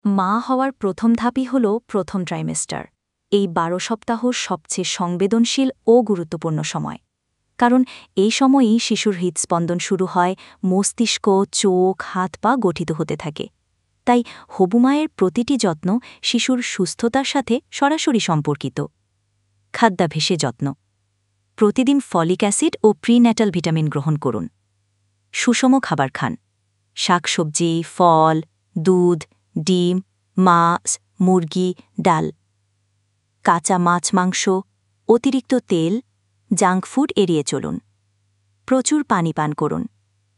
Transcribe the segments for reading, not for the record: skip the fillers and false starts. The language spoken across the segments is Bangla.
মা হওয়ার প্রথম ধাপই হল প্রথম ট্রাইমেস্টার। এই ১২ সপ্তাহ সবচেয়ে সংবেদনশীল ও গুরুত্বপূর্ণ সময়। কারণ এই সময়েই শিশুর হৃদস্পন্দন শুরু হয়, মস্তিষ্ক, চোখ, হাত পা গঠিত হতে থাকে। তাই হবু মায়ের প্রতিটি যত্ন শিশুর সুস্থতার সাথে সরাসরি সম্পর্কিত। খাদ্যাভ্যাসে যত্ন। প্রতিদিন ফলিক অ্যাসিড ও প্রিন্যাটাল ভিটামিন গ্রহণ করুন। সুষম খাবার খান। শাকসবজি, ফল, দুধ, ডিম, মাছ, মুরগি, ডাল। কাঁচা মাছ, মাংস, অতিরিক্ত তেল, জাঙ্ক ফুড এড়িয়ে চলুন। প্রচুর পানি পান করুন,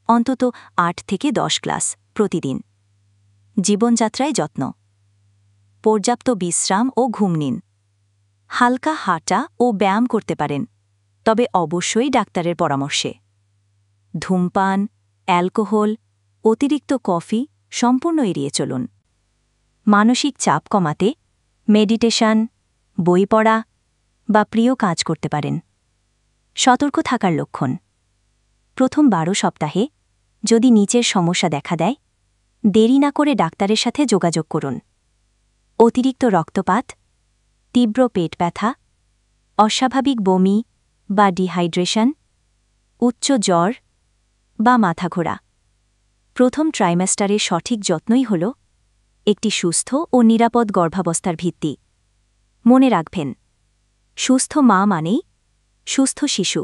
অন্তত ৮ থেকে ১০ গ্লাস প্রতিদিন। জীবনযাত্রায় যত্ন। পর্যাপ্ত বিশ্রাম ও ঘুম নিন। হালকা হাঁটা ও ব্যায়াম করতে পারেন, তবে অবশ্যই ডাক্তারের পরামর্শে। ধূমপান, অ্যালকোহল, অতিরিক্ত কফি সম্পূর্ণ এড়িয়ে চলুন। মানসিক চাপ কমাতে মেডিটেশন, বই পড়া বা প্রিয় কাজ করতে পারেন। সতর্ক থাকার লক্ষণ। প্রথম ১২ সপ্তাহে যদি নিচের সমস্যা দেখা দেয়, দেরি না করে ডাক্তারের সাথে যোগাযোগ করুন। অতিরিক্ত রক্তপাত, তীব্র পেট ব্যথা, অস্বাভাবিক বমি বা ডিহাইড্রেশন, উচ্চ জ্বর বা মাথা ঘোরা। প্রথম ট্রাইমেস্টারের সঠিক যত্নই হল একটি সুস্থ ও নিরাপদ গর্ভাবস্থার ভিত্তি। মনে রাখবেন, সুস্থ মা মানেই সুস্থ শিশু।